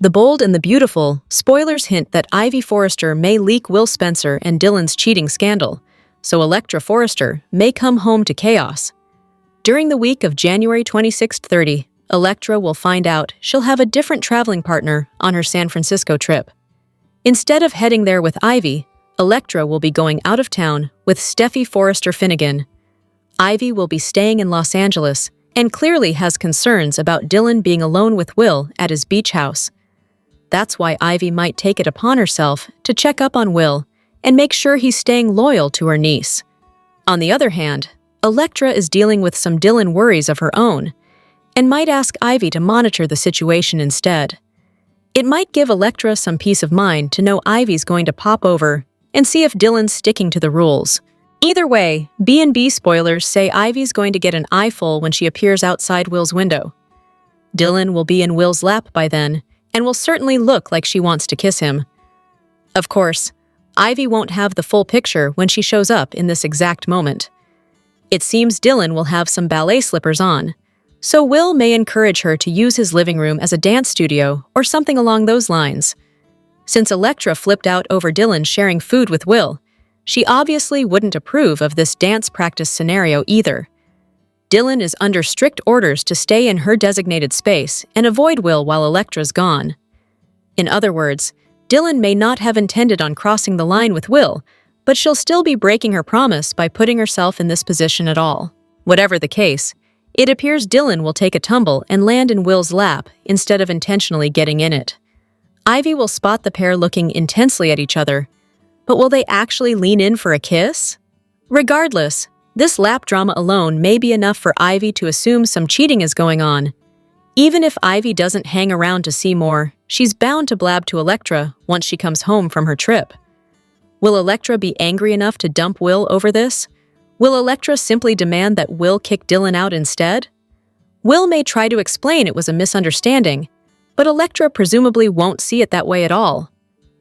The Bold and the Beautiful spoilers hint that Ivy Forrester may leak Will Spencer and Dylan's cheating scandal, so Electra Forrester may come home to chaos. During the week of January 26-30, Electra will find out she'll have a different traveling partner on her San Francisco trip. Instead of heading there with Ivy, Electra will be going out of town with Steffi Forrester Finnegan. Ivy will be staying in Los Angeles and clearly has concerns about Dylan being alone with Will at his beach house. That's why Ivy might take it upon herself to check up on Will and make sure he's staying loyal to her niece. On the other hand, Electra is dealing with some Dylan worries of her own and might ask Ivy to monitor the situation instead. It might give Electra some peace of mind to know Ivy's going to pop over and see if Dylan's sticking to the rules. Either way, B&B spoilers say Ivy's going to get an eyeful when she appears outside Will's window. Dylan will be in Will's lap by then and will certainly look like she wants to kiss him. Of course, Ivy won't have the full picture when she shows up in this exact moment. It seems Dylan will have some ballet slippers on, so Will may encourage her to use his living room as a dance studio or something along those lines. Since Electra flipped out over Dylan sharing food with Will, she obviously wouldn't approve of this dance practice scenario either. Dylan is under strict orders to stay in her designated space and avoid Will while Electra's gone. In other words, Dylan may not have intended on crossing the line with Will, but she'll still be breaking her promise by putting herself in this position at all. Whatever the case, it appears Dylan will take a tumble and land in Will's lap instead of intentionally getting in it. Ivy will spot the pair looking intensely at each other, but will they actually lean in for a kiss? Regardless, this lap drama alone may be enough for Ivy to assume some cheating is going on. Even if Ivy doesn't hang around to see more, she's bound to blab to Electra once she comes home from her trip. Will Electra be angry enough to dump Will over this? Will Electra simply demand that Will kick Dylan out instead? Will may try to explain it was a misunderstanding, but Electra presumably won't see it that way at all.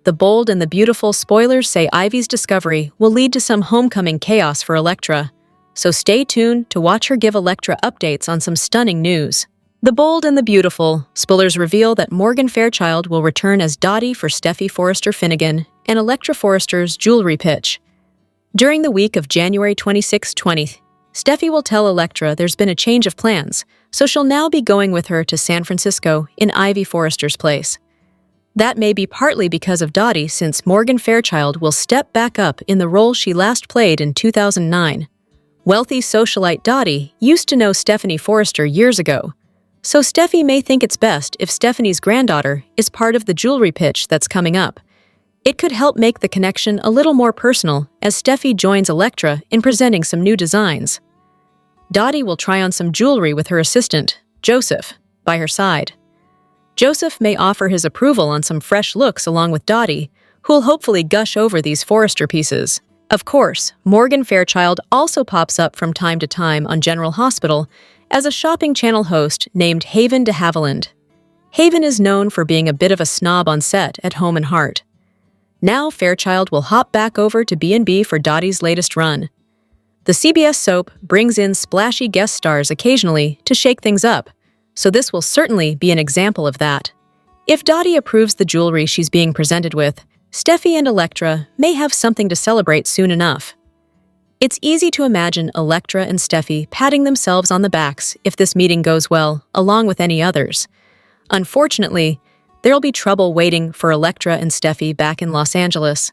The Bold and the Beautiful spoilers say Ivy's discovery will lead to some homecoming chaos for Electra, so stay tuned to watch her give Electra updates on some stunning news. The Bold and the Beautiful spoilers reveal that Morgan Fairchild will return as Dottie for Steffi Forrester Finnegan and Electra Forrester's jewelry pitch. During the week of January 26-20, Steffi will tell Electra there's been a change of plans, so she'll now be going with her to San Francisco in Ivy Forrester's place. That may be partly because of Dottie, since Morgan Fairchild will step back up in the role she last played in 2009. Wealthy socialite Dottie used to know Stephanie Forrester years ago, so Steffi may think it's best if Stephanie's granddaughter is part of the jewelry pitch that's coming up. It could help make the connection a little more personal as Steffi joins Electra in presenting some new designs. Dottie will try on some jewelry with her assistant, Joseph, by her side. Joseph may offer his approval on some fresh looks along with Dottie, who'll hopefully gush over these Forrester pieces. Of course, Morgan Fairchild also pops up from time to time on General Hospital as a shopping channel host named Haven de Havilland. Haven is known for being a bit of a snob on set at Home and Heart. Now Fairchild will hop back over to B&B for Dottie's latest run. The CBS soap brings in splashy guest stars occasionally to shake things up, so this will certainly be an example of that. If Dottie approves the jewelry she's being presented with, Steffi and Electra may have something to celebrate soon enough. It's easy to imagine Electra and Steffi patting themselves on the backs if this meeting goes well, along with any others. Unfortunately, there'll be trouble waiting for Electra and Steffi back in Los Angeles.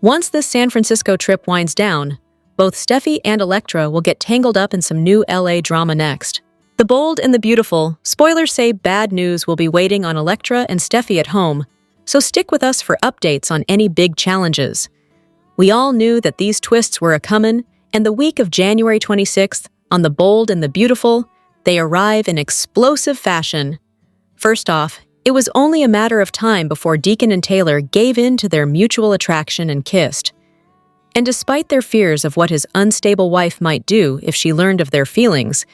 Once this San Francisco trip winds down, both Steffi and Electra will get tangled up in some new LA drama next. The Bold and the Beautiful spoilers say bad news will be waiting on Electra and Steffi at home, so stick with us for updates on any big challenges. We all knew that these twists were a-comin', and the week of January 26th, on The Bold and the Beautiful, they arrive in explosive fashion. First off, it was only a matter of time before Deacon and Taylor gave in to their mutual attraction and kissed. And despite their fears of what his unstable wife might do if she learned of their feelings,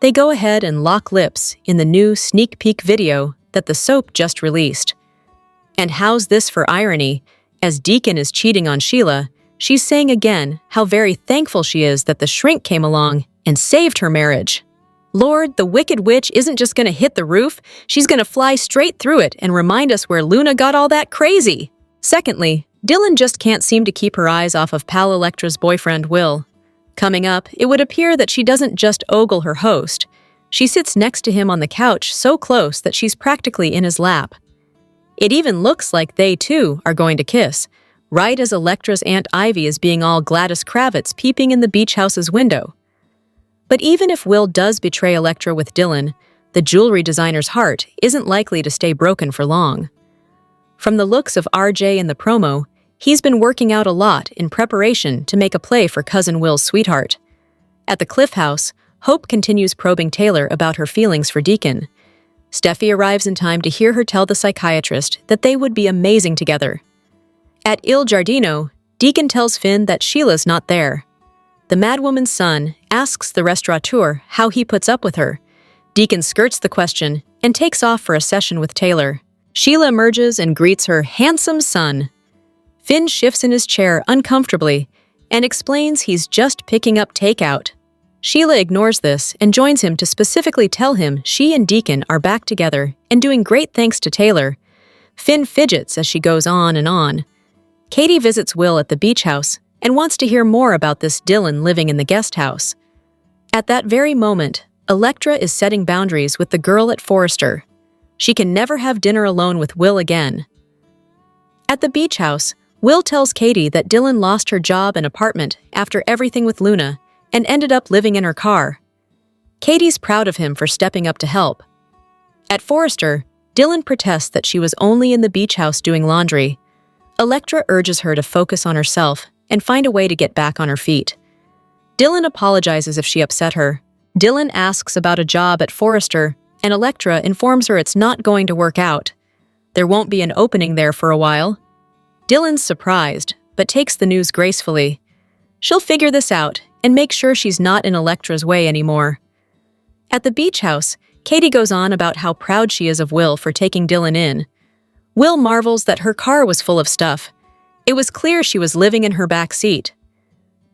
they go ahead and lock lips in the new sneak peek video that the soap just released. And how's this for irony? As Deacon is cheating on Sheila, she's saying again how very thankful she is that the shrink came along and saved her marriage. Lord, the Wicked Witch isn't just gonna hit the roof, she's gonna fly straight through it and remind us where Luna got all that crazy. Secondly, Dylan just can't seem to keep her eyes off of pal Electra's boyfriend, Will. Coming up, it would appear that she doesn't just ogle her host. She sits next to him on the couch so close that she's practically in his lap. It even looks like they, too, are going to kiss, right as Electra's Aunt Ivy is being all Gladys Kravitz peeping in the beach house's window. But even if Will does betray Electra with Dylan, the jewelry designer's heart isn't likely to stay broken for long. From the looks of RJ in the promo, he's been working out a lot in preparation to make a play for cousin Will's sweetheart. At the Cliff House, Hope continues probing Taylor about her feelings for Deacon. Steffi arrives in time to hear her tell the psychiatrist that they would be amazing together. At Il Giardino, Deacon tells Finn that Sheila's not there. The madwoman's son asks the restaurateur how he puts up with her. Deacon skirts the question and takes off for a session with Taylor. Sheila emerges and greets her handsome son. Finn shifts in his chair uncomfortably and explains he's just picking up takeout. Sheila ignores this and joins him to specifically tell him she and Deacon are back together and doing great thanks to Taylor. Finn fidgets as she goes on and on. Katie visits Will at the beach house and wants to hear more about this Dylan living in the guest house. At that very moment, Electra is setting boundaries with the girl at Forrester. She can never have dinner alone with Will again. At the beach house, Will tells Katie that Dylan lost her job and apartment after everything with Luna and ended up living in her car. Katie's proud of him for stepping up to help. At Forrester, Dylan protests that she was only in the beach house doing laundry. Electra urges her to focus on herself and find a way to get back on her feet. Dylan apologizes if she upset her. Dylan asks about a job at Forrester, and Electra informs her it's not going to work out. There won't be an opening there for a while. Dylan's surprised, but takes the news gracefully. She'll figure this out and make sure she's not in Electra's way anymore. At the beach house, Katie goes on about how proud she is of Will for taking Dylan in. Will marvels that her car was full of stuff. It was clear she was living in her back seat.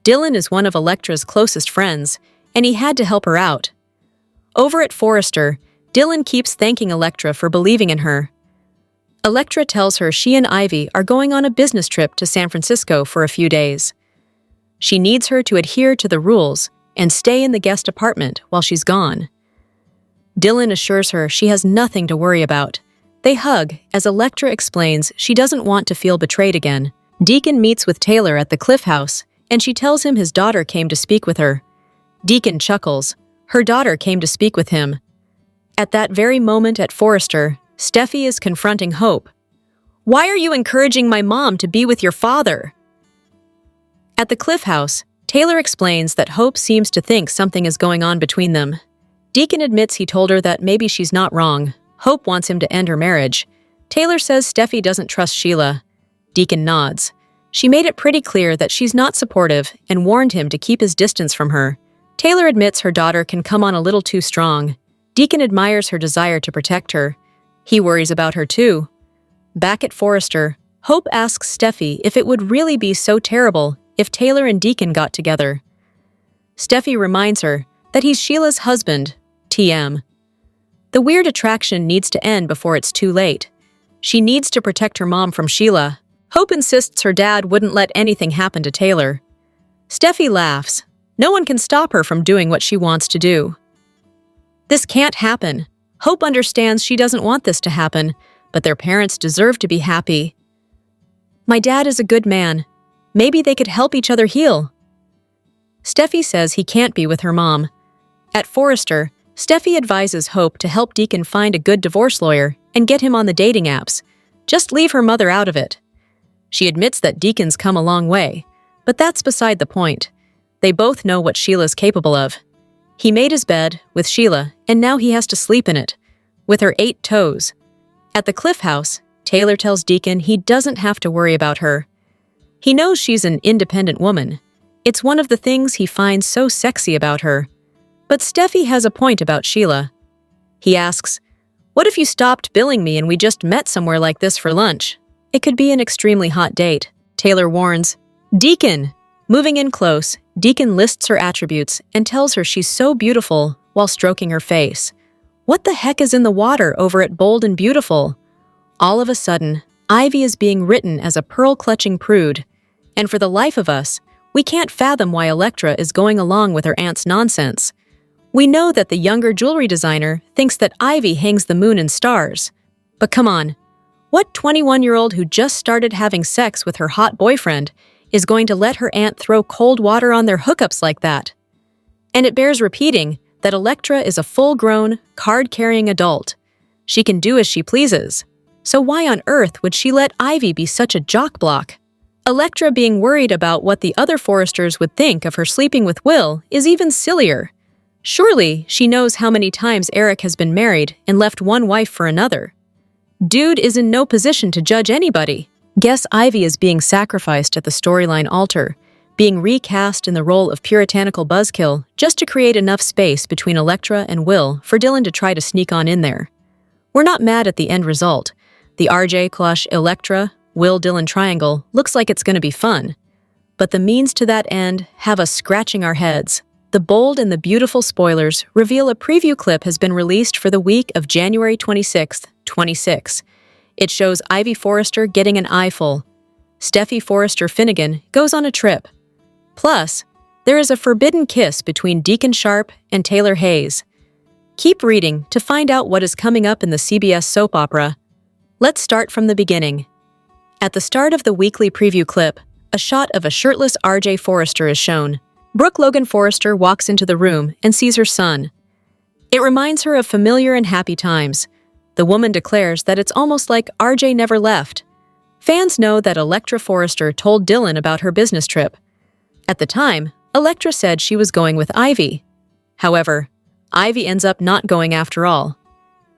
Dylan is one of Electra's closest friends, and he had to help her out. Over at Forrester, Dylan keeps thanking Electra for believing in her. Electra tells her she and Ivy are going on a business trip to San Francisco for a few days. She needs her to adhere to the rules and stay in the guest apartment while she's gone. Dylan assures her she has nothing to worry about. They hug as Electra explains she doesn't want to feel betrayed again. Deacon meets with Taylor at the Cliff House, and she tells him his daughter came to speak with her. Deacon chuckles. Her daughter came to speak with him. At that very moment at Forrester, Steffi is confronting Hope. "Why are you encouraging my mom to be with your father?" At the Cliff House, Taylor explains that Hope seems to think something is going on between them. Deacon admits he told her that maybe she's not wrong. Hope wants him to end her marriage. Taylor says Steffi doesn't trust Sheila. Deacon nods. She made it pretty clear that she's not supportive and warned him to keep his distance from her. Taylor admits her daughter can come on a little too strong. Deacon admires her desire to protect her. He worries about her too. Back at Forrester, Hope asks Steffi if it would really be so terrible if Taylor and Deacon got together. Steffi reminds her that he's Sheila's husband, TM. The weird attraction needs to end before it's too late. She needs to protect her mom from Sheila. Hope insists her dad wouldn't let anything happen to Taylor. Steffi laughs. No one can stop her from doing what she wants to do. This can't happen. Hope understands she doesn't want this to happen, but their parents deserve to be happy. My dad is a good man. Maybe they could help each other heal. Steffi says he can't be with her mom. At Forrester, Steffi advises Hope to help Deacon find a good divorce lawyer and get him on the dating apps. Just leave her mother out of it. She admits that Deacon's come a long way, but that's beside the point. They both know what Sheila's capable of. He made his bed with Sheila, and now he has to sleep in it, with her 8 toes. At the Cliff House, Taylor tells Deacon he doesn't have to worry about her. He knows she's an independent woman. It's one of the things he finds so sexy about her. But Steffi has a point about Sheila. He asks, "What if you stopped billing me and we just met somewhere like this for lunch? It could be an extremely hot date." Taylor warns, "Deacon!" Moving in close, Deacon lists her attributes and tells her she's so beautiful, while stroking her face. What the heck is in the water over at Bold and Beautiful? All of a sudden, Ivy is being written as a pearl-clutching prude, and for the life of us, we can't fathom why Electra is going along with her aunt's nonsense. We know that the younger jewelry designer thinks that Ivy hangs the moon and stars. But come on, what 21-year-old who just started having sex with her hot boyfriend is going to let her aunt throw cold water on their hookups like that? And it bears repeating that Electra is a full-grown, card-carrying adult. She can do as she pleases. So why on earth would she let Ivy be such a jock-block? Electra being worried about what the other Forresters would think of her sleeping with Will is even sillier. Surely she knows how many times Eric has been married and left one wife for another. Dude is in no position to judge anybody. Guess Ivy is being sacrificed at the storyline altar, being recast in the role of puritanical buzzkill just to create enough space between Electra and Will for Dylan to try to sneak on in there. We're not mad at the end result. The RJ/Electra, Will-Dylan triangle looks like it's going to be fun. But the means to that end have us scratching our heads. The Bold and the Beautiful spoilers reveal a preview clip has been released for the week of January 26th, 26. It shows Ivy Forrester getting an eyeful. Steffi Forrester Finnegan goes on a trip. Plus, there is a forbidden kiss between Deacon Sharp and Taylor Hayes. Keep reading to find out what is coming up in the CBS soap opera. Let's start from the beginning. At the start of the weekly preview clip, a shot of a shirtless RJ Forrester is shown. Brooke Logan Forrester walks into the room and sees her son. It reminds her of familiar and happy times. The woman declares that it's almost like RJ never left. Fans know that Electra Forrester told Dylan about her business trip. At the time, Electra said she was going with Ivy. However, Ivy ends up not going after all.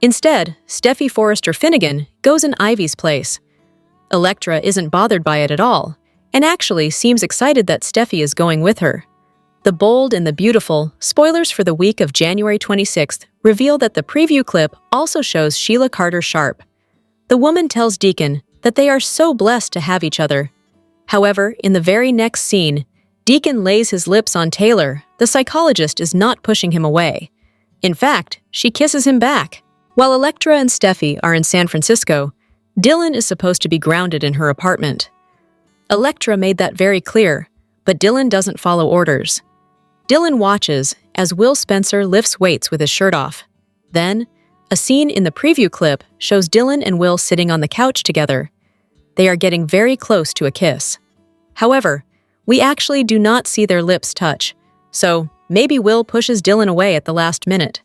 Instead, Steffi Forrester Finnegan goes in Ivy's place. Electra isn't bothered by it at all, and actually seems excited that Steffi is going with her. The Bold and the Beautiful spoilers for the week of January 26th reveal that the preview clip also shows Sheila Carter Sharp. The woman tells Deacon that they are so blessed to have each other. However, in the very next scene, Deacon lays his lips on Taylor. The psychologist is not pushing him away. In fact, she kisses him back. While Electra and Steffi are in San Francisco, Dylan is supposed to be grounded in her apartment. Electra made that very clear, but Dylan doesn't follow orders. Dylan watches as Will Spencer lifts weights with his shirt off. Then, a scene in the preview clip shows Dylan and Will sitting on the couch together. They are getting very close to a kiss. However, we actually do not see their lips touch, so maybe Will pushes Dylan away at the last minute.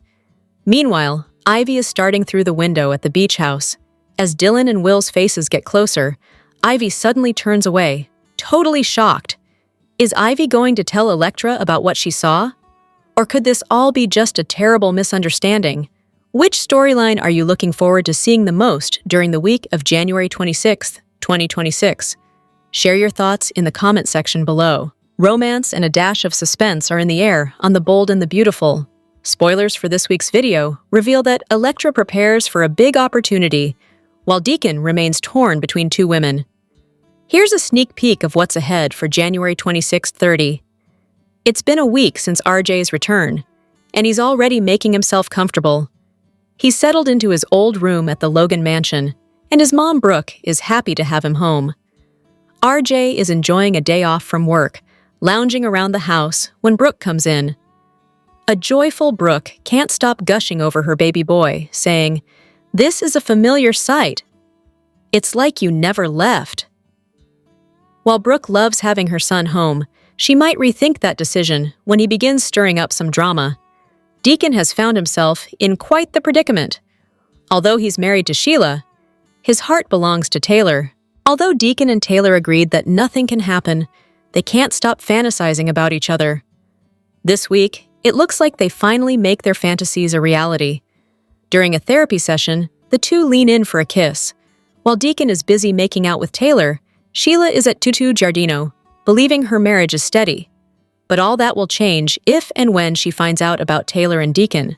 Meanwhile, Ivy is starting through the window at the beach house. As Dylan and Will's faces get closer, Ivy suddenly turns away, totally shocked. Is Ivy going to tell Electra about what she saw? Or could this all be just a terrible misunderstanding? Which storyline are you looking forward to seeing the most during the week of January 26th, 2026? Share your thoughts in the comment section below. Romance and a dash of suspense are in the air on The Bold and the Beautiful. Spoilers for this week's video reveal that Electra prepares for a big opportunity, while Deacon remains torn between two women. Here's a sneak peek of what's ahead for January 26th-30. It's been a week since RJ's return, and he's already making himself comfortable. He's settled into his old room at the Logan mansion, and his mom Brooke is happy to have him home. RJ is enjoying a day off from work, lounging around the house when Brooke comes in. A joyful Brooke can't stop gushing over her baby boy, saying, "This is a familiar sight. It's like you never left." While Brooke loves having her son home, she might rethink that decision when he begins stirring up some drama. Deacon has found himself in quite the predicament. Although he's married to Sheila, his heart belongs to Taylor. Although Deacon and Taylor agreed that nothing can happen, they can't stop fantasizing about each other. This week, it looks like they finally make their fantasies a reality. During a therapy session, the two lean in for a kiss. While Deacon is busy making out with Taylor, Sheila is at Tutu Giardino, believing her marriage is steady. But all that will change if and when she finds out about Taylor and Deacon.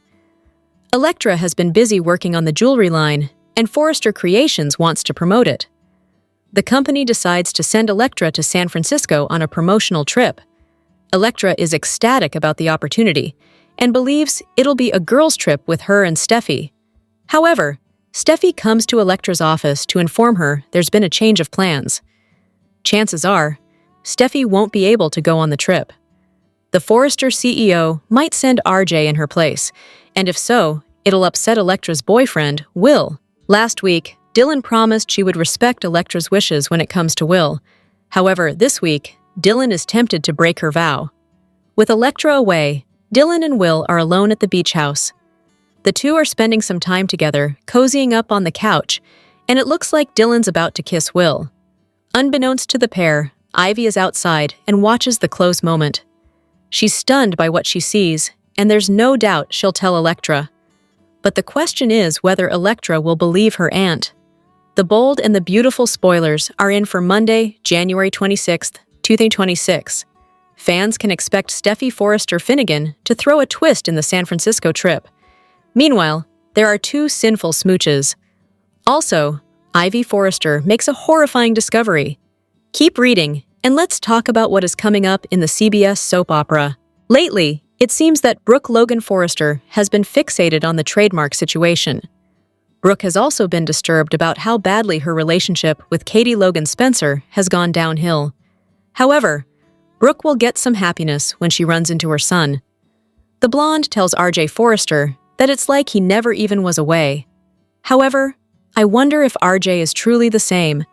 Electra has been busy working on the jewelry line, and Forrester Creations wants to promote it. The company decides to send Electra to San Francisco on a promotional trip. Electra is ecstatic about the opportunity, and believes it'll be a girls' trip with her and Steffi. However, Steffi comes to Electra's office to inform her there's been a change of plans. Chances are, Steffi won't be able to go on the trip. The Forrester CEO might send RJ in her place, and if so, it'll upset Electra's boyfriend, Will. Last week, Dylan promised she would respect Electra's wishes when it comes to Will. However, this week, Dylan is tempted to break her vow. With Electra away, Dylan and Will are alone at the beach house. The two are spending some time together, cozying up on the couch, and it looks like Dylan's about to kiss Will. Unbeknownst to the pair, Ivy is outside and watches the close moment. She's stunned by what she sees, and there's no doubt she'll tell Electra. But the question is whether Electra will believe her aunt. The bold and the beautiful spoilers are in for Monday, January 26th, 2026. Fans can expect Steffi Forrester Finnegan to throw a twist in the San Francisco trip. Meanwhile, there are two sinful smooches. Also, Ivy Forrester makes a horrifying discovery. Keep reading, and let's talk about what is coming up in the CBS soap opera. Lately, it seems that Brooke Logan Forrester has been fixated on the trademark situation. Brooke has also been disturbed about how badly her relationship with Katie Logan Spencer has gone downhill. However, Brooke will get some happiness when she runs into her son. The blonde tells RJ Forrester that it's like he never even was away. However, I wonder if RJ is truly the same.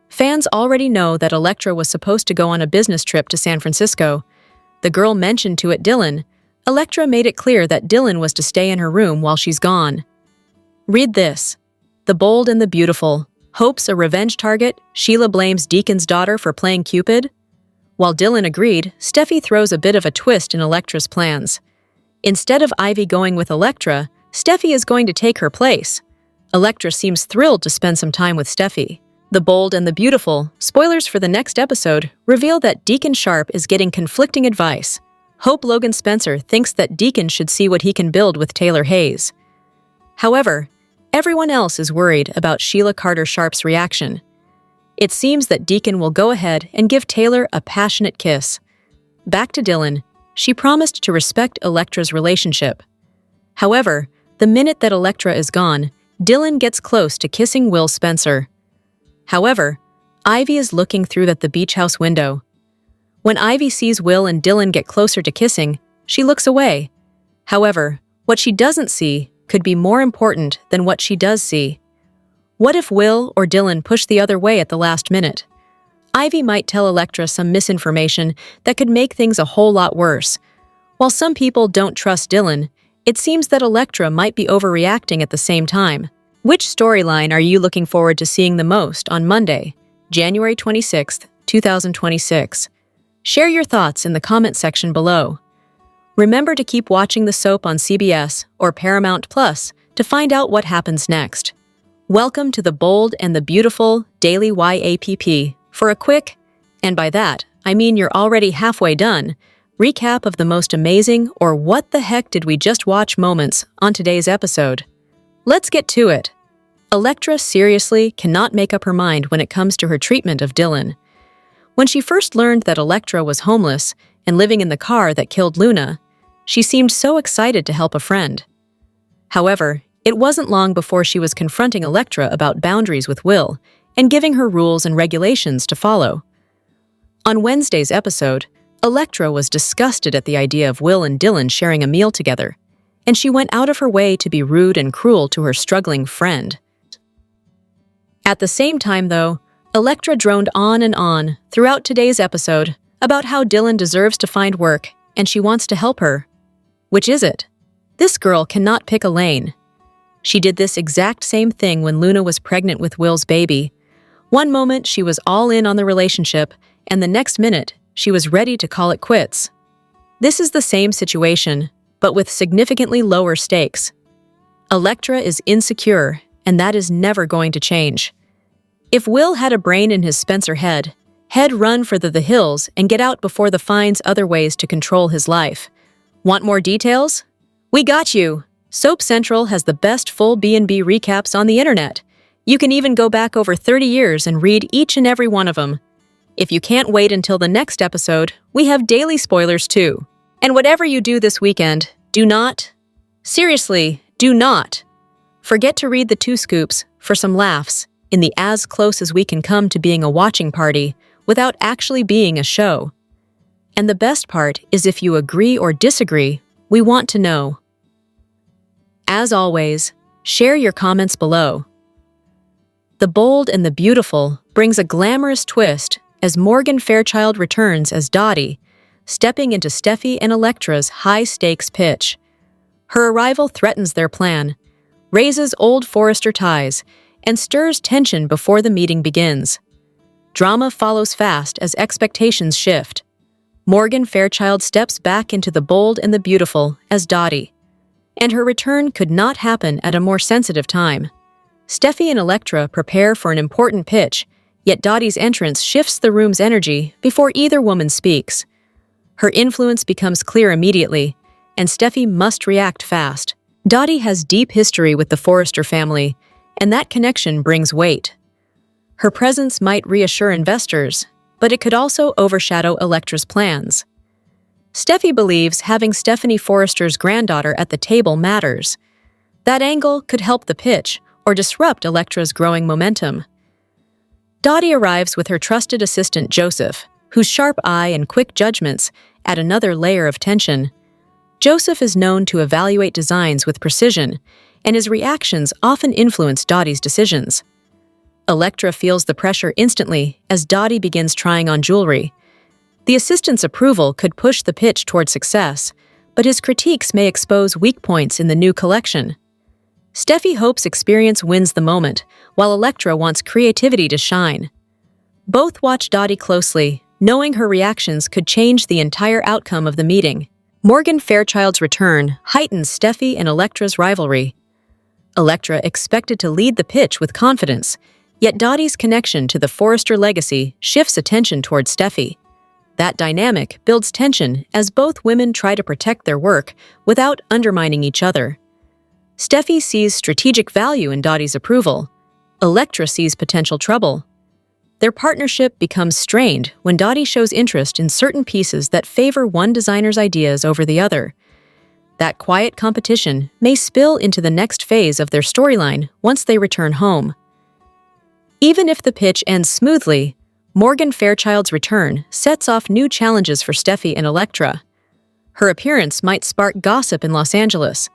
Fans already know that Electra was supposed to go on a business trip to San Francisco. The girl mentioned to it Dylan. Electra made it clear that Dylan was to stay in her room while she's gone. Read this. The bold and the beautiful. Hope's a revenge target. Sheila blames Deacon's daughter for playing Cupid. While Dylan agreed, Steffi throws a bit of a twist in Electra's plans. Instead of Ivy going with Electra, Steffi is going to take her place. Electra seems thrilled to spend some time with Steffi. The bold and the beautiful, spoilers for the next episode, reveal that Deacon Sharp is getting conflicting advice. Hope Logan Spencer thinks that Deacon should see what he can build with Taylor Hayes. However, everyone else is worried about Sheila Carter Sharp's reaction. It seems that Deacon will go ahead and give Taylor a passionate kiss. Back to Dylan. She promised to respect Electra's relationship. However, the minute that Electra is gone, Dylan gets close to kissing Will Spencer. However, Ivy is looking through at the beach house window. When Ivy sees Will and Dylan get closer to kissing, she looks away. However, what she doesn't see could be more important than what she does see. What if Will or Dylan push the other way at the last minute? Ivy might tell Electra some misinformation that could make things a whole lot worse. While some people don't trust Dylan, it seems that Electra might be overreacting at the same time. Which storyline are you looking forward to seeing the most on Monday, January 26th, 2026? Share your thoughts in the comment section below. Remember to keep watching the soap on CBS or Paramount Plus to find out what happens next. Welcome to the bold and the beautiful Daily YAPP for a quick, and by that, I mean you're already halfway done, recap of the most amazing or what the heck did we just watch moments on today's episode. Let's get to it. Electra seriously cannot make up her mind when it comes to her treatment of Dylan. When she first learned that Electra was homeless and living in the car that killed Luna, she seemed so excited to help a friend. However, it wasn't long before she was confronting Electra about boundaries with Will and giving her rules and regulations to follow. On Wednesday's episode, Electra was disgusted at the idea of Will and Dylan sharing a meal together, and she went out of her way to be rude and cruel to her struggling friend. At the same time, though, Electra droned on and on throughout today's episode about how Dylan deserves to find work and she wants to help her. Which is it? This girl cannot pick a lane. She did this exact same thing when Luna was pregnant with Will's baby. One moment she was all in on the relationship, and the next minute she was ready to call it quits. This is the same situation, but with significantly lower stakes. Electra is insecure, and that is never going to change. If Will had a brain in his Spencer head, he'd run for the hills and get out before the finds other ways to control his life. Want more details? We got you! Soap Central has the best full B&B recaps on the internet. You can even go back over 30 years and read each and every one of them. If you can't wait until the next episode, we have daily spoilers too. And whatever you do this weekend, Do not, seriously, do not, forget to read the 2 scoops for some laughs in the as close as we can come to being a watching party without actually being a show. And the best part is if you agree or disagree, we want to know. As always, share your comments below. The Bold and the Beautiful brings a glamorous twist as Morgan Fairchild returns as Dottie, stepping into Steffi and Electra's high-stakes pitch. Her arrival threatens their plan, raises old Forrester ties, and stirs tension before the meeting begins. Drama follows fast as expectations shift. Morgan Fairchild steps back into The Bold and the Beautiful as Dottie, and her return could not happen at a more sensitive time. Steffi and Electra prepare for an important pitch, yet Dottie's entrance shifts the room's energy before either woman speaks. Her influence becomes clear immediately, and Steffi must react fast. Dottie has deep history with the Forrester family, and that connection brings weight. Her presence might reassure investors, but it could also overshadow Electra's plans. Steffi believes having Stephanie Forrester's granddaughter at the table matters. That angle could help the pitch or disrupt Electra's growing momentum. Dottie arrives with her trusted assistant Joseph, whose sharp eye and quick judgments add another layer of tension. Joseph is known to evaluate designs with precision, and his reactions often influence Dottie's decisions. Electra feels the pressure instantly as Dottie begins trying on jewelry. The assistant's approval could push the pitch toward success, but his critiques may expose weak points in the new collection. Steffi hopes experience wins the moment, while Electra wants creativity to shine. Both watch Dottie closely, knowing her reactions could change the entire outcome of the meeting. Morgan Fairchild's return heightens Steffi and Electra's rivalry. Electra expected to lead the pitch with confidence, yet Dottie's connection to the Forrester legacy shifts attention toward Steffi. That dynamic builds tension as both women try to protect their work without undermining each other. Steffi sees strategic value in Dottie's approval. Electra sees potential trouble. Their partnership becomes strained when Dottie shows interest in certain pieces that favor one designer's ideas over the other. That quiet competition may spill into the next phase of their storyline once they return home. Even if the pitch ends smoothly, Morgan Fairchild's return sets off new challenges for Steffi and Electra. Her appearance might spark gossip in Los Angeles,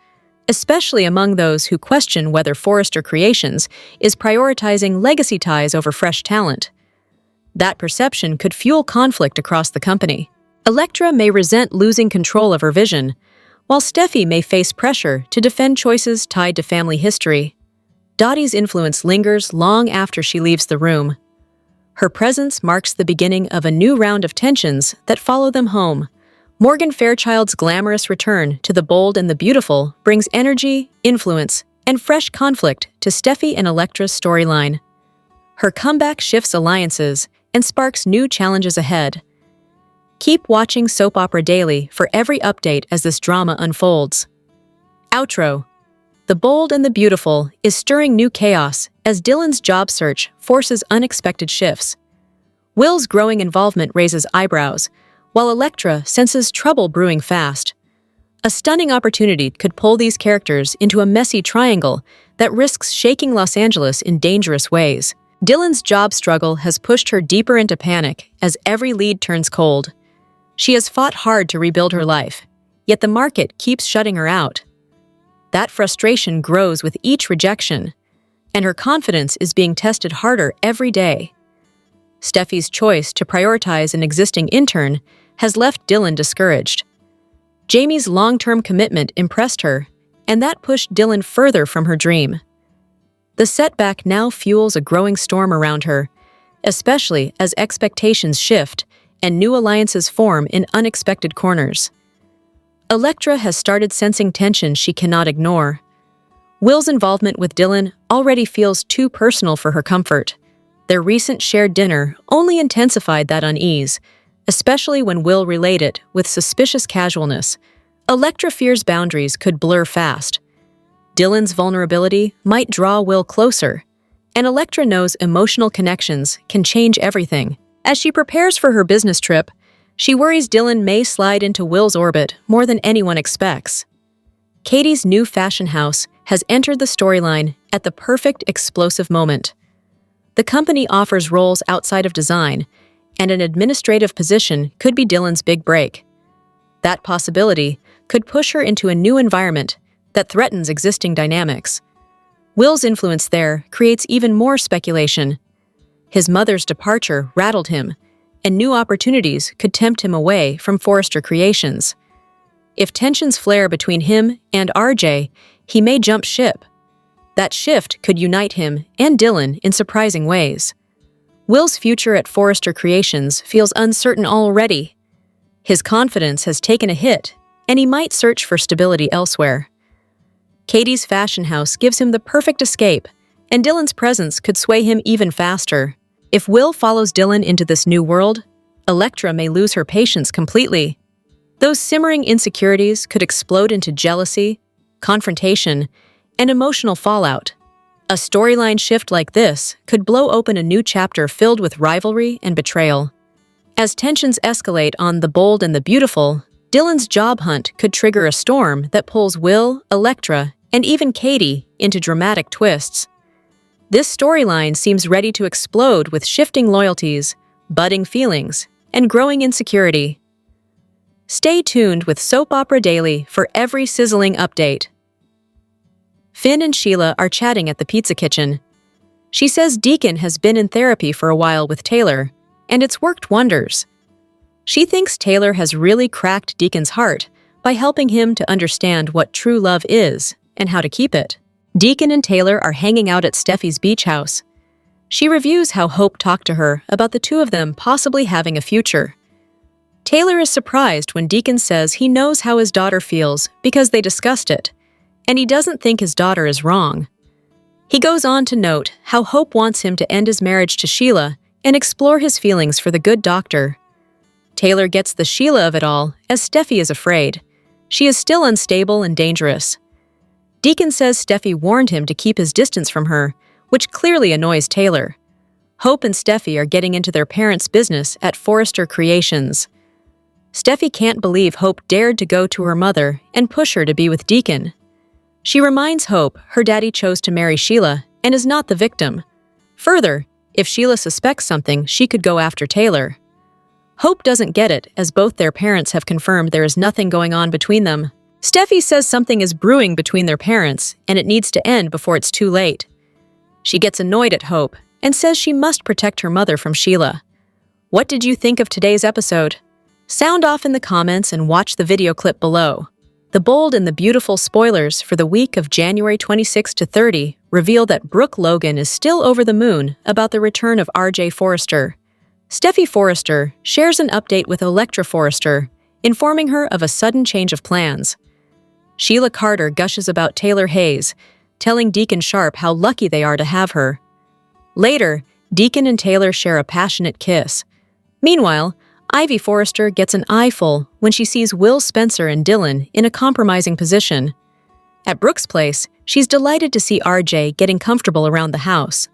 especially among those who question whether Forrester Creations is prioritizing legacy ties over fresh talent. That perception could fuel conflict across the company. Electra may resent losing control of her vision, while Steffi may face pressure to defend choices tied to family history. Dottie's influence lingers long after she leaves the room. Her presence marks the beginning of a new round of tensions that follow them home. Morgan Fairchild's glamorous return to The Bold and the Beautiful brings energy, influence, and fresh conflict to Steffi and Electra's storyline. Her comeback shifts alliances and sparks new challenges ahead. Keep watching Soap Opera Daily for every update as this drama unfolds. Outro. The Bold and the Beautiful is stirring new chaos as Dylan's job search forces unexpected shifts. Will's growing involvement raises eyebrows, while Electra senses trouble brewing fast. A stunning opportunity could pull these characters into a messy triangle that risks shaking Los Angeles in dangerous ways. Dylan's job struggle has pushed her deeper into panic as every lead turns cold. She has fought hard to rebuild her life, yet the market keeps shutting her out. That frustration grows with each rejection, and her confidence is being tested harder every day. Steffi's choice to prioritize an existing intern has left Dylan discouraged. Jamie's long-term commitment impressed her, and that pushed Dylan further from her dream. The setback now fuels a growing storm around her, especially as expectations shift and new alliances form in unexpected corners. Electra has started sensing tension she cannot ignore. Will's involvement with Dylan already feels too personal for her comfort. Their recent shared dinner only intensified that unease, especially when Will relayed it with suspicious casualness. Electra fears boundaries could blur fast. Dylan's vulnerability might draw Will closer, and Electra knows emotional connections can change everything. As she prepares for her business trip, she worries Dylan may slide into Will's orbit more than anyone expects. Katie's new fashion house has entered the storyline at the perfect explosive moment. The company offers roles outside of design, and an administrative position could be Dylan's big break. That possibility could push her into a new environment that threatens existing dynamics. Will's influence there creates even more speculation. His mother's departure rattled him, and new opportunities could tempt him away from Forrester Creations. If tensions flare between him and RJ, he may jump ship. That shift could unite him and Dylan in surprising ways. Will's future at Forrester Creations feels uncertain already. His confidence has taken a hit, and he might search for stability elsewhere. Katie's fashion house gives him the perfect escape, and Dylan's presence could sway him even faster. If Will follows Dylan into this new world, Electra may lose her patience completely. Those simmering insecurities could explode into jealousy, confrontation, and emotional fallout. A storyline shift like this could blow open a new chapter filled with rivalry and betrayal. As tensions escalate on The Bold and the Beautiful, Dylan's job hunt could trigger a storm that pulls Will, Electra, and even Katie into dramatic twists. This storyline seems ready to explode with shifting loyalties, budding feelings, and growing insecurity. Stay tuned with Soap Opera Daily for every sizzling update. Finn and Sheila are chatting at the pizza kitchen. She says Deacon has been in therapy for a while with Taylor, and it's worked wonders. She thinks Taylor has really cracked Deacon's heart by helping him to understand what true love is and how to keep it. Deacon and Taylor are hanging out at Steffi's beach house. She reviews how Hope talked to her about the two of them possibly having a future. Taylor is surprised when Deacon says he knows how his daughter feels because they discussed it, and he doesn't think his daughter is wrong. He goes on to note how Hope wants him to end his marriage to Sheila and explore his feelings for the good doctor. Taylor gets the Sheila of it all, as Steffi is afraid. She is still unstable and dangerous. Deacon says Steffi warned him to keep his distance from her, which clearly annoys Taylor. Hope and Steffi are getting into their parents' business at Forrester Creations. Steffi can't believe Hope dared to go to her mother and push her to be with Deacon. She reminds Hope her daddy chose to marry Sheila and is not the victim. Further, if Sheila suspects something, she could go after Taylor. Hope doesn't get it, as both their parents have confirmed there is nothing going on between them. Steffi says something is brewing between their parents, and it needs to end before it's too late. She gets annoyed at Hope and says she must protect her mother from Sheila. What did you think of today's episode? Sound off in the comments and watch the video clip below. The Bold and the Beautiful spoilers for the week of January 26 to 30 reveal that Brooke Logan is still over the moon about the return of RJ Forrester. Steffi Forrester shares an update with Electra Forrester, informing her of a sudden change of plans. Sheila Carter gushes about Taylor Hayes, telling Deacon Sharp how lucky they are to have her. Later, Deacon and Taylor share a passionate kiss. Meanwhile, Ivy Forrester gets an eyeful when she sees Will Spencer and Dylan in a compromising position. At Brooke's place, she's delighted to see RJ getting comfortable around the house.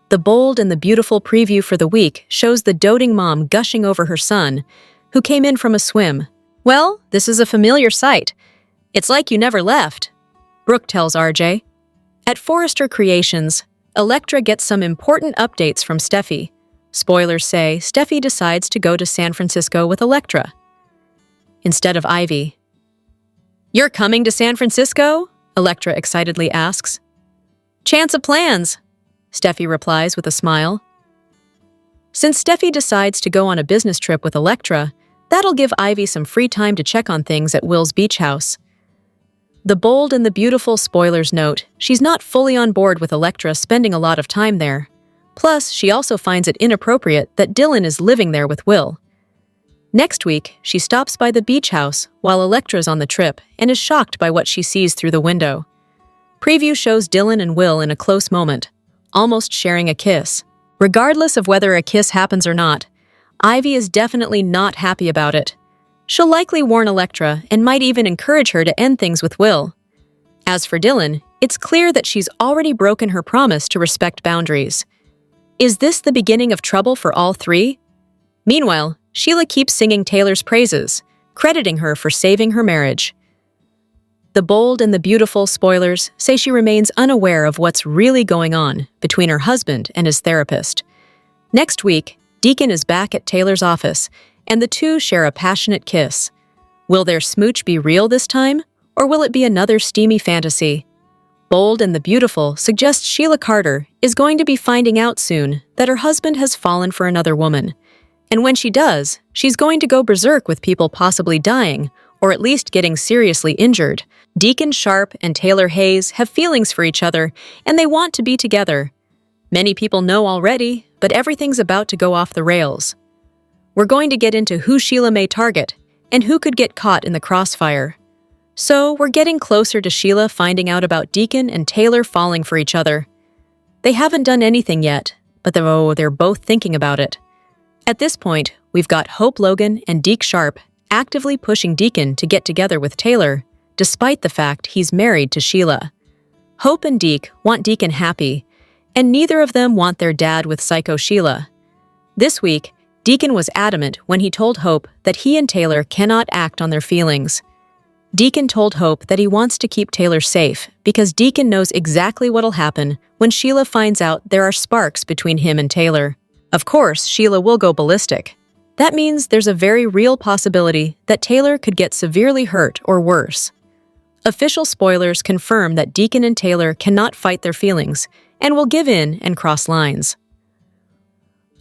The Bold and the Beautiful preview for the week shows the doting mom gushing over her son, who came in from a swim. "Well, this is a familiar sight. It's like you never left," Brooke tells RJ. At Forrester Creations, Electra gets some important updates from Steffi. Spoilers say Steffi decides to go to San Francisco with Electra instead of Ivy. "You're coming to San Francisco?" Electra excitedly asks. "Chance of plans," Steffi replies with a smile. Since Steffi decides to go on a business trip with Electra, that'll give Ivy some free time to check on things at Will's beach house. The Bold and the Beautiful spoilers note she's not fully on board with Electra spending a lot of time there. Plus, she also finds it inappropriate that Dylan is living there with Will. Next week, she stops by the beach house while Electra's on the trip and is shocked by what she sees through the window. Preview shows Dylan and Will in a close moment, almost sharing a kiss. Regardless of whether a kiss happens or not, Ivy is definitely not happy about it. She'll likely warn Electra and might even encourage her to end things with Will. As for Dylan, it's clear that she's already broken her promise to respect boundaries. Is this the beginning of trouble for all three? Meanwhile, Sheila keeps singing Taylor's praises, crediting her for saving her marriage. The bold and the beautiful spoilers say she remains unaware of what's really going on between her husband and his therapist. Next week, Deacon is back at Taylor's office, and the two share a passionate kiss. Will their smooch be real this time, or will it be another steamy fantasy? Bold and the Beautiful suggests Sheila Carter is going to be finding out soon that her husband has fallen for another woman. And when she does, she's going to go berserk with people possibly dying, or at least getting seriously injured. Deacon Sharp and Taylor Hayes have feelings for each other, and they want to be together. Many people know already, but everything's about to go off the rails. We're going to get into who Sheila may target, and who could get caught in the crossfire. So, we're getting closer to Sheila finding out about Deacon and Taylor falling for each other. They haven't done anything yet, but they're both thinking about it. At this point, we've got Hope Logan and Deke Sharp actively pushing Deacon to get together with Taylor, despite the fact he's married to Sheila. Hope and Deke want Deacon happy, and neither of them want their dad with psycho Sheila. This week, Deacon was adamant when he told Hope that he and Taylor cannot act on their feelings. Deacon told Hope that he wants to keep Taylor safe because Deacon knows exactly what'll happen when Sheila finds out there are sparks between him and Taylor. Of course, Sheila will go ballistic. That means there's a very real possibility that Taylor could get severely hurt or worse. Official spoilers confirm that Deacon and Taylor cannot fight their feelings and will give in and cross lines.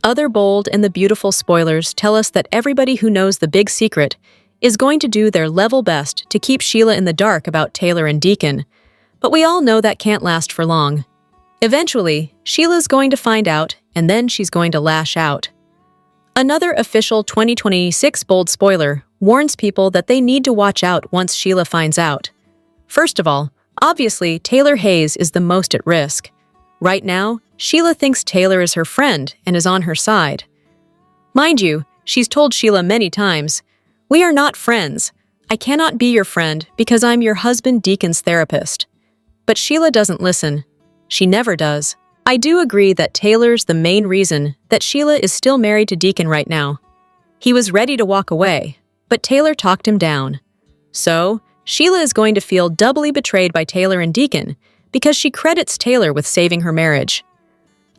Other bold and the beautiful spoilers tell us that everybody who knows the big secret is going to do their level best to keep Sheila in the dark about Taylor and Deacon, but we all know that can't last for long. Eventually, Sheila's going to find out, and then she's going to lash out. Another official 2026 bold spoiler warns people that they need to watch out once Sheila finds out. First of all, obviously, Taylor Hayes is the most at risk. Right now, Sheila thinks Taylor is her friend and is on her side. Mind you, she's told Sheila many times, "We are not friends. I cannot be your friend because I'm your husband Deacon's therapist." But Sheila doesn't listen. She never does. I do agree that Taylor's the main reason that Sheila is still married to Deacon right now. He was ready to walk away, but Taylor talked him down. So, Sheila is going to feel doubly betrayed by Taylor and Deacon because she credits Taylor with saving her marriage.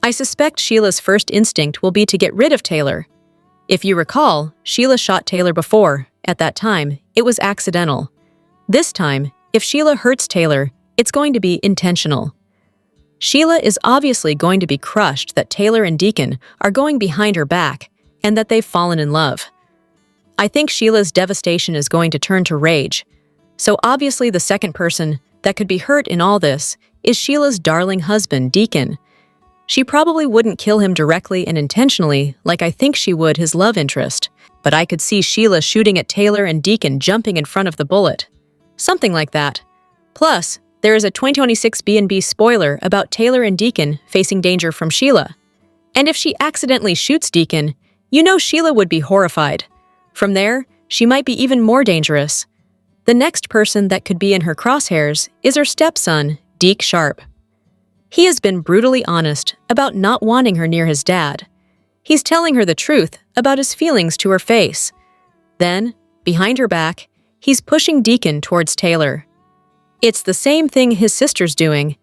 I suspect Sheila's first instinct will be to get rid of Taylor. If you recall, Sheila shot Taylor before. At that time, it was accidental. This time, if Sheila hurts Taylor, it's going to be intentional. Sheila is obviously going to be crushed that Taylor and Deacon are going behind her back and that they've fallen in love. I think Sheila's devastation is going to turn to rage. So obviously the second person that could be hurt in all this is Sheila's darling husband, Deacon. She probably wouldn't kill him directly and intentionally like I think she would his love interest, but I could see Sheila shooting at Taylor and Deacon jumping in front of the bullet. Something like that. Plus, there is a 2026 B&B spoiler about Taylor and Deacon facing danger from Sheila. And if she accidentally shoots Deacon, you know Sheila would be horrified. From there, she might be even more dangerous. The next person that could be in her crosshairs is her stepson, Deke Sharp. He has been brutally honest about not wanting her near his dad. He's telling her the truth about his feelings to her face. Then, behind her back, he's pushing Deacon towards Taylor. It's the same thing his sister's doing.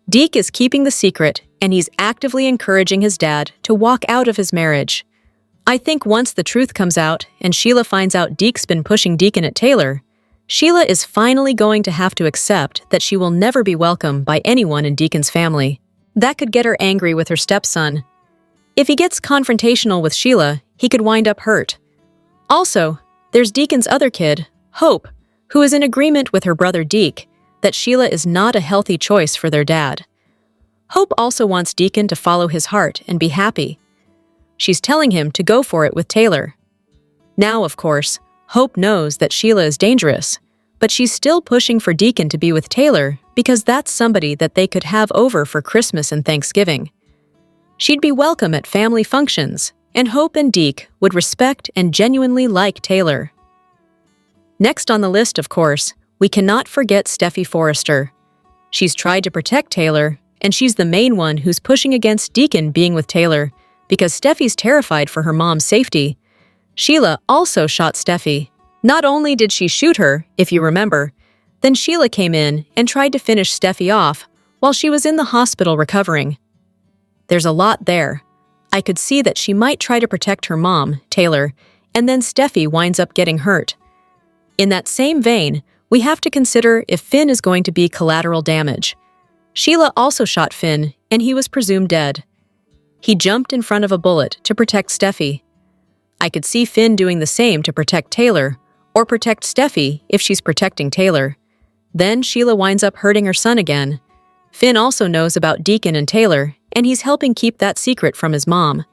Deke is keeping the secret, and he's actively encouraging his dad to walk out of his marriage. I think once the truth comes out and Sheila finds out Deke's been pushing Deacon at Taylor, Sheila is finally going to have to accept that she will never be welcome by anyone in Deacon's family. That could get her angry with her stepson. If he gets confrontational with Sheila, he could wind up hurt. Also, there's Deacon's other kid, Hope, who is in agreement with her brother Deke that Sheila is not a healthy choice for their dad. Hope also wants Deacon to follow his heart and be happy. She's telling him to go for it with Taylor. Now, of course, Hope knows that Sheila is dangerous, but she's still pushing for Deacon to be with Taylor because that's somebody that they could have over for Christmas and Thanksgiving. She'd be welcome at family functions, and Hope and Deke would respect and genuinely like Taylor. Next on the list, of course, we cannot forget Steffy Forrester. She's tried to protect Taylor, and she's the main one who's pushing against Deacon being with Taylor because Steffi's terrified for her mom's safety. Sheila also shot Steffi. Not only did she shoot her, if you remember, Then Sheila came in and tried to finish Steffi off while she was in the hospital recovering. There's a lot there. I could see that she might try to protect her mom, Taylor, and then Steffi winds up getting hurt. In that same vein, we have to consider if Finn is going to be collateral damage. Sheila also shot Finn, and he was presumed dead. He jumped in front of a bullet to protect Steffi. I could see Finn doing the same to protect Taylor, or protect Steffi if she's protecting Taylor. Then Sheila winds up hurting her son again. Finn also knows about Deacon and Taylor, and he's helping keep that secret from his mom.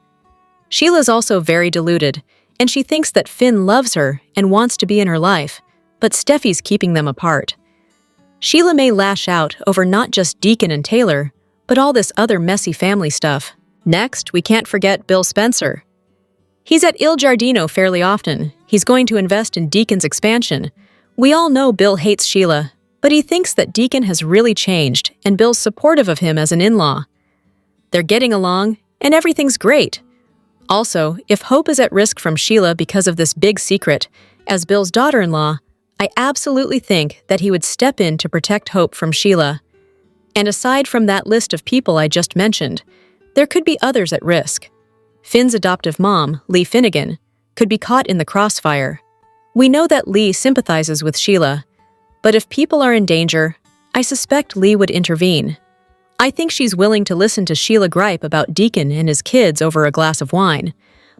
Sheila's also very deluded, and she thinks that Finn loves her and wants to be in her life, but Steffi's keeping them apart. Sheila may lash out over not just Deacon and Taylor, but all this other messy family stuff. Next, we can't forget Bill Spencer. He's at Il Giardino fairly often. He's going to invest in Deacon's expansion. We all know Bill hates Sheila, but he thinks that Deacon has really changed, and Bill's supportive of him as an in-law. They're getting along, and everything's great. Also, if Hope is at risk from Sheila because of this big secret, as Bill's daughter-in-law, I absolutely think that he would step in to protect Hope from Sheila. And aside from that list of people I just mentioned, there could be others at risk. Finn's adoptive mom, Lee Finnegan, could be caught in the crossfire. We know that Lee sympathizes with Sheila, but if people are in danger, I suspect Lee would intervene. I think she's willing to listen to Sheila gripe about Deacon and his kids over a glass of wine,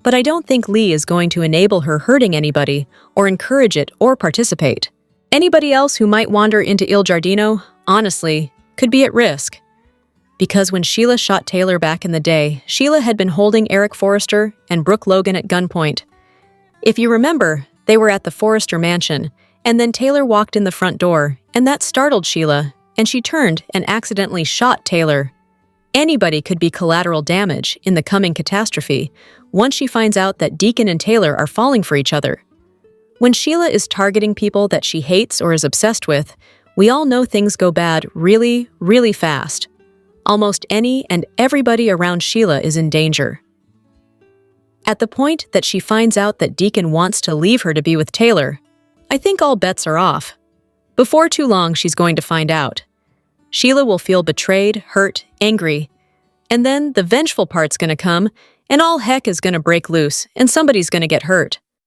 but I don't think Lee is going to enable her hurting anybody or encourage it or participate. Anybody else who might wander into Il Giardino, honestly, could be at risk. Because when Sheila shot Taylor back in the day, Sheila had been holding Eric Forrester and Brooke Logan at gunpoint. If you remember, they were at the Forrester mansion, and then Taylor walked in the front door, and that startled Sheila, and she turned and accidentally shot Taylor. Anybody could be collateral damage in the coming catastrophe once she finds out that Deacon and Taylor are falling for each other. When Sheila is targeting people that she hates or is obsessed with, we all know things go bad really, really fast. Almost any and everybody around Sheila is in danger. At the point that she finds out that Deacon wants to leave her to be with Taylor, I think all bets are off. Before too long, she's going to find out. Sheila will feel betrayed, hurt, angry, and then the vengeful part's gonna come, and all heck is gonna break loose, and somebody's gonna get hurt.